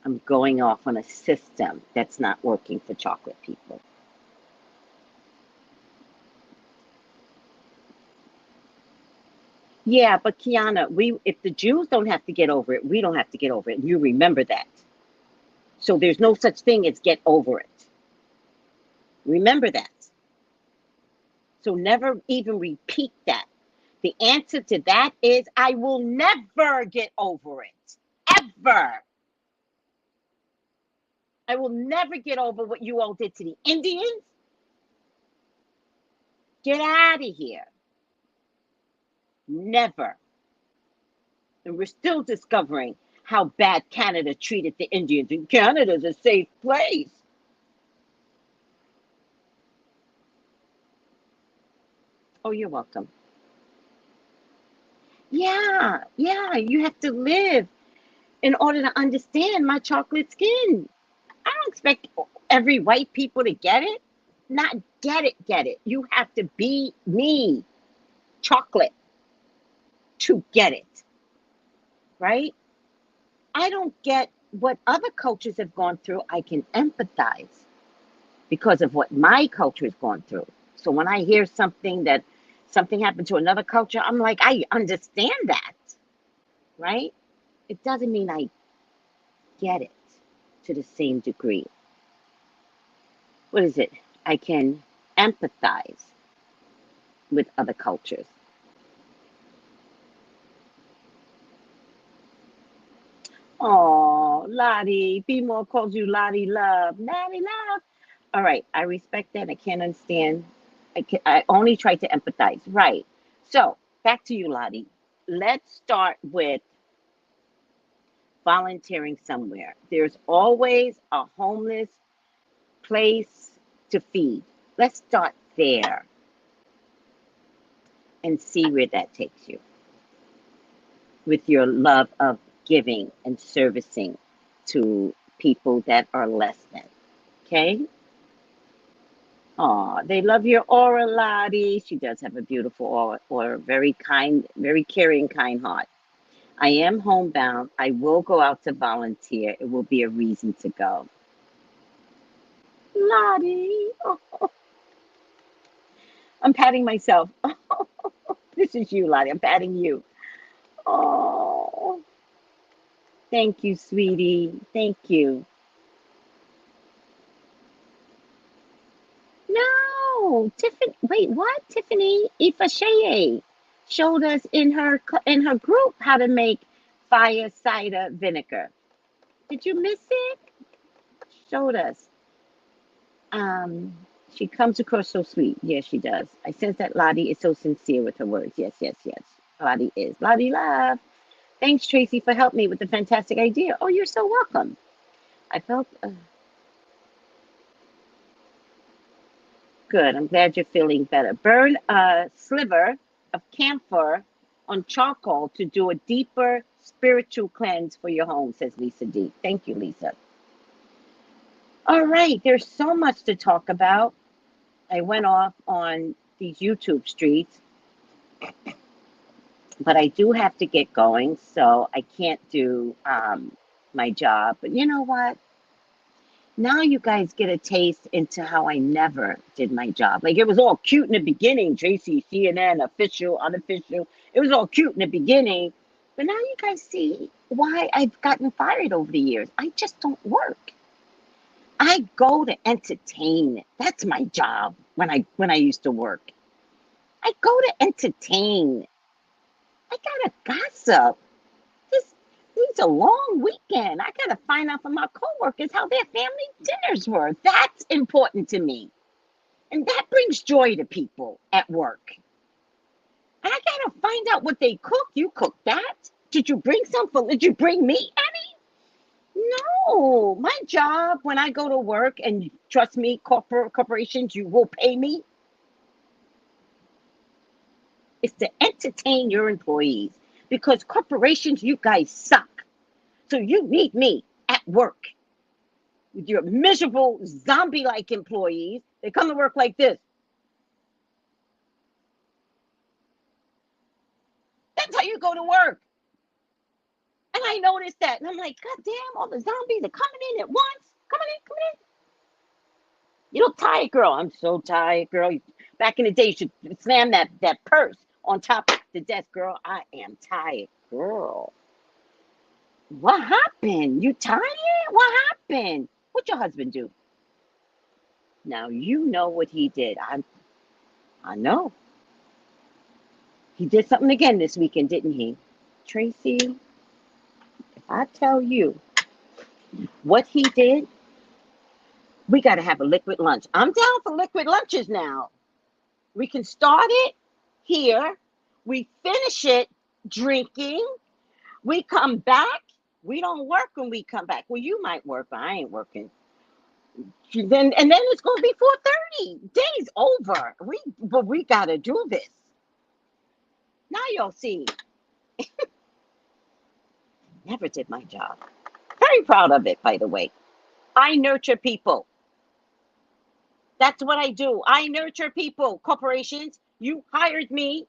I'm going off on a system that's not working for chocolate people. Yeah, but Kiana, if the Jews don't have to get over it, we don't have to get over it. You remember that. So there's no such thing as get over it. Remember that. So never even repeat that. The answer to that is I will never get over it. Ever. I will never get over what you all did to the Indians. Get out of here. Never. And we're still discovering how bad Canada treated the Indians. And Canada's a safe place. Oh, you're welcome. Yeah, yeah, you have to live in order to understand my chocolate skin. I don't expect every white people to get it. Not get it, get it. You have to be me, chocolate, to get it, right? I don't get what other cultures have gone through. I can empathize because of what my culture has gone through. So when I hear something happened to another culture, I'm like, I understand that, right? It doesn't mean I get it to the same degree. What is it? I can empathize with other cultures. Oh, Lottie, B more calls you Lottie Love. Lottie Love. All right, I respect that. I can't understand. I only try to empathize. Right. So back to you, Lottie. Let's start with volunteering somewhere. There's always a homeless place to feed. Let's start there and see where that takes you with your love of giving and servicing to people that are less than. Okay? Aw, they love your aura, Lottie. She does have a beautiful aura, very kind, very caring, kind heart. I am homebound. I will go out to volunteer. It will be a reason to go. Lottie. Oh, I'm patting myself. This is you, Lottie. I'm patting you. Oh, thank you, sweetie. Thank you. No, Tiffany. Wait, what? Tiffany Ifasheye showed us in her group how to make fire cider vinegar. Did you miss it? Showed us. Um, she comes across so sweet. Yes, she does. I sense that Lottie is so sincere with her words. Yes, yes, yes. Lottie is. Lottie love. Thanks, Tracy, for helping me with the fantastic idea. Oh, you're so welcome. I felt good. I'm glad you're feeling better. Burn a sliver of camphor on charcoal to do a deeper spiritual cleanse for your home, says Lisa D. Thank you, Lisa. All right, there's so much to talk about. I went off on these YouTube streets, but I do have to get going, so I can't do my job. But you know what? Now you guys get a taste into how I never did my job. Like it was all cute in the beginning, Tracy, CNN, official, unofficial. It was all cute in the beginning. But now you guys see why I've gotten fired over the years. I just don't work. I go to entertain. That's my job when I used to work. I go to entertain. I gotta gossip. This these a long weekend. I gotta find out from my coworkers how their family dinners were. That's important to me. And that brings joy to people at work. And I gotta find out what they cook. You cook that? Did you bring some for did you bring me any? No. My job when I go to work, and trust me, corporations, you will pay me, is to entertain your employees. Because corporations, you guys suck. So you need me at work with your miserable zombie-like employees. They come to work like this. That's how you go to work. And I noticed that. And I'm like, God damn, all the zombies are coming in at once. Coming in, coming in. You look tired, girl. I'm so tired, girl. Back in the day, you should slam that purse on top of the desk, girl. I am tired, girl. What happened? You tired? What happened? What your husband do? Now you know what he did. I know. He did something again this weekend, didn't he? Tracy, if I tell you what he did, we got to have a liquid lunch. I'm down for liquid lunches now. We can start it here. We finish it drinking. We come back. We don't work when we come back. Well, you might work, but I ain't working. Then it's gonna be 4:30. Day's over. But we gotta do this. Now you'll see. Never did my job. Very proud of it, by the way. I nurture people. That's what I do. I nurture people. Corporations, you hired me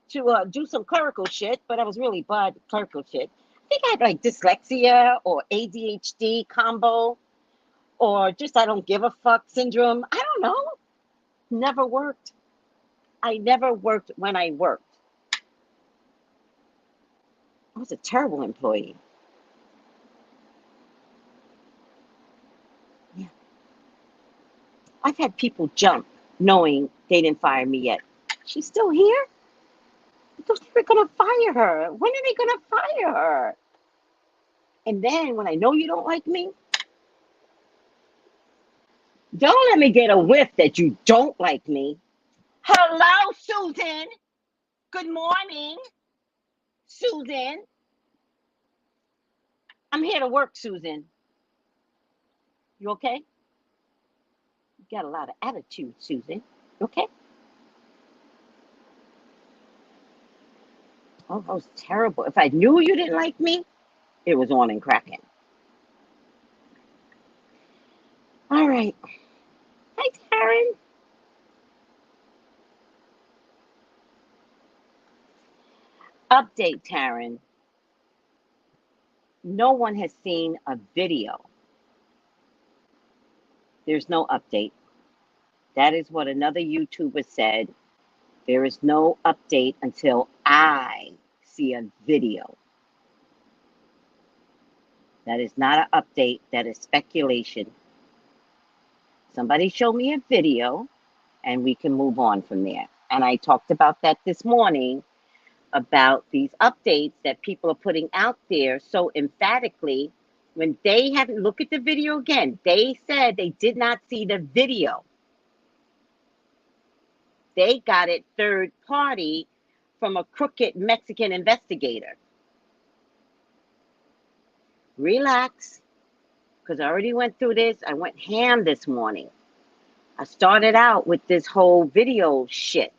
to do some clerical shit, but I was really bad at clerical shit. I think I had like dyslexia or ADHD combo, or just I don't give a fuck syndrome. I don't know. Never worked. I never worked when I worked. I was a terrible employee. Yeah. I've had people jump knowing they didn't fire me yet. She's still here? I thought they were going to fire her. When are they going to fire her? And then when I know you don't like me, don't let me get a whiff that you don't like me. Hello, Susan. Good morning, Susan. I'm here to work, Susan. You okay? You got a lot of attitude, Susan. You okay? Oh, that was terrible. If I knew you didn't like me, it was on and cracking. All right. Hi, Taryn. Update, Taryn. No one has seen a video There's no update. That is what another YouTuber said. There is no update until I see a video. That is not an update. That is speculation. Somebody show me a video and we can move on from there. And I talked about that this morning, about these updates that people are putting out there so emphatically. When they haven't looked at the video again, they said they did not see the video. They got it third party from a crooked Mexican investigator. Relax, because I already went through this. I went ham this morning. I started out with this whole video shit.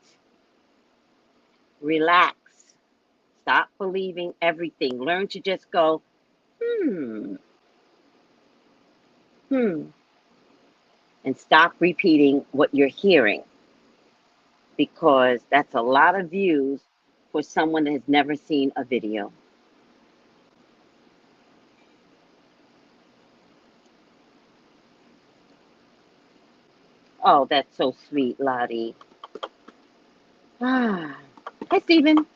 Relax. Stop believing everything. Learn to just go, and stop repeating what you're hearing, because that's a lot of views for someone that has never seen a video. Oh, that's so sweet, Lottie. Hi, Stephen.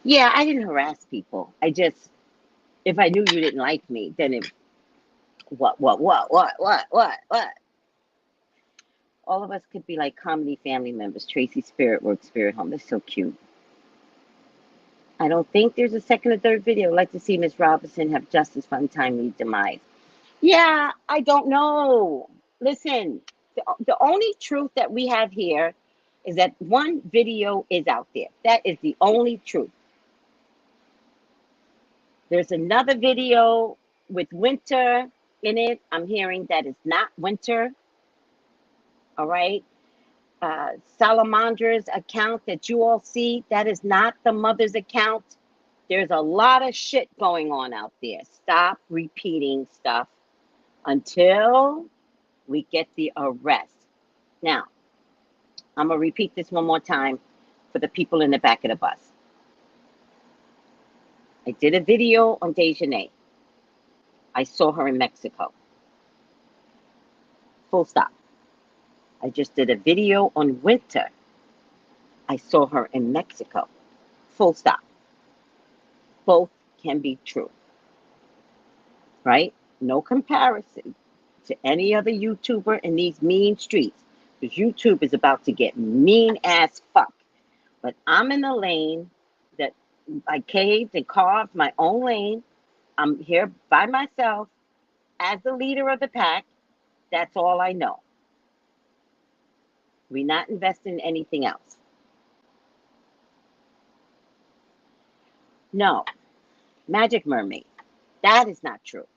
Yeah, I didn't harass people. I just, if I knew you didn't like me, then it, what? All of us could be like comedy family members. Tracy Spirit Works, Spirit Home. They're so cute. I don't think there's a second or third video. I'd like to see Miss Robinson have justice for untimely demise. Yeah, I don't know. Listen, the only truth that we have here is that one video is out there. That is the only truth. There's another video with Winter in it. I'm hearing that it's not Winter. All right. Salamandra's account that you all see, that is not the mother's account. There's a lot of shit going on out there. Stop repeating stuff until we get the arrest. Now, I'm going to repeat this one more time for the people in the back of the bus. I did a video on Dejanay. I saw her in Mexico. Full stop. I just did a video on Winter. I saw her in Mexico. Full stop. Both can be true. Right? No comparison to any other YouTuber in these mean streets. Because YouTube is about to get mean as fuck. But I'm in a lane that I caved and carved my own lane. I'm here by myself as the leader of the pack. That's all I know. We're not investing in anything else. No, Magic Mermaid. That is not true.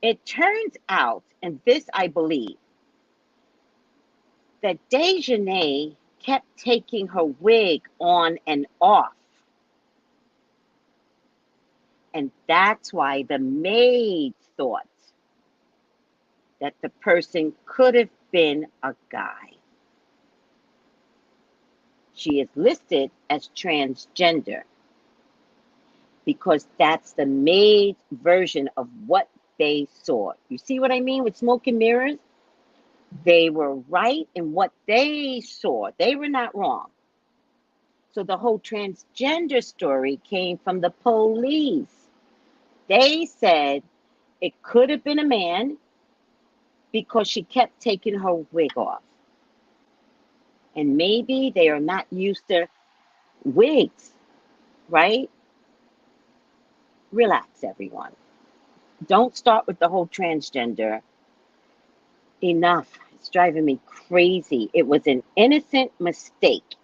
It turns out, and this I believe, that Dejanay kept taking her wig on and off. And that's why the maid thought that the person could have been a guy. She is listed as transgender because that's the maid version of what they saw. You see what I mean with smoke and mirrors? They were right in what they saw. They were not wrong. So the whole transgender story came from the police. They said it could have been a man because she kept taking her wig off. And maybe they are not used to wigs, right? Relax, everyone. Don't start with the whole transgender. Enough. It's driving me crazy. It was an innocent mistake.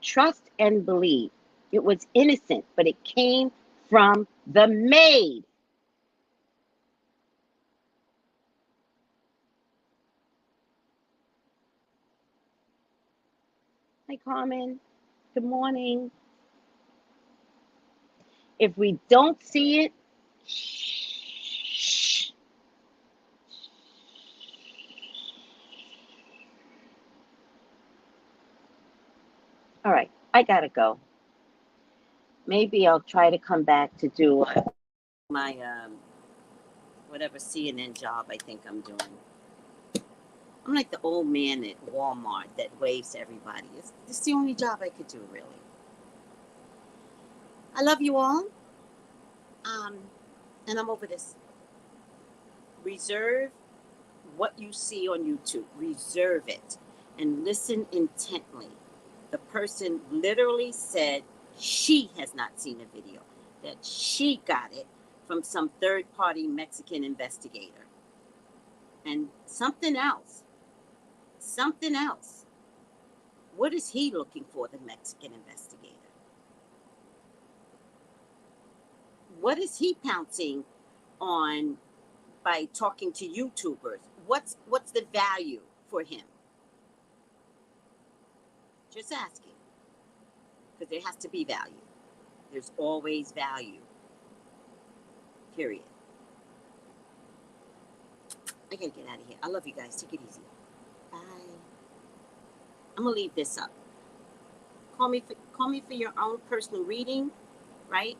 Trust and believe. It was innocent, but it came from the maid. Hi, Carmen. Good morning. If we don't see it, shh. All right, I gotta go. Maybe I'll try to come back to do my whatever CNN job I think I'm doing. I'm like the old man at Walmart that waves to everybody. It's the only job I could do, really. I love you all. And I'm over this. Reserve what you see on YouTube. Reserve it and listen intently. The person literally said she has not seen a video, that she got it from some third-party Mexican investigator. And something else. What is he looking for, the Mexican investigator? What is he pouncing on by talking to YouTubers? What's the value for him? Just asking. Because there has to be value. There's always value. Period. I gotta get out of here. I love you guys. Take it easy. Bye. I'm gonna leave this up. Call me for your own personal reading, right?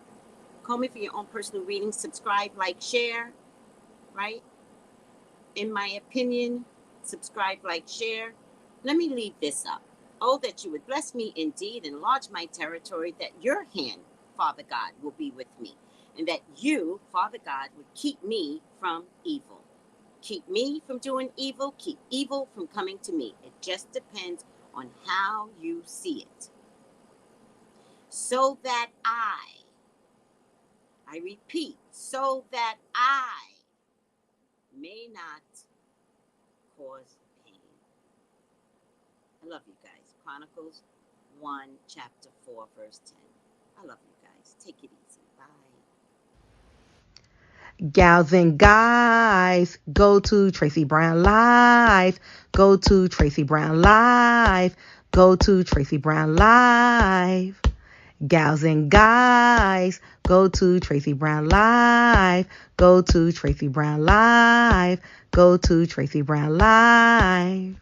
Call me for your own personal reading. Subscribe, like, share, right? In my opinion, subscribe, like, share. Let me leave this up. Oh, that you would bless me indeed, enlarge my territory, that your hand, Father God, will be with me, and that you, Father God, would keep me from evil. Keep me from doing evil. Keep evil from coming to me. It just depends on how you see it. So that I repeat, so that I may not cause pain. I love you guys. Chronicles 1, chapter 4, verse 10. I love you guys. Take it easy. Bye. Gals and guys, go to Tracey Brown Live. Go to Tracey Brown Live. Go to Tracey Brown Live. Gals and guys, go to Tracey Brown Live. Go to Tracey Brown Live. Go to Tracey Brown Live.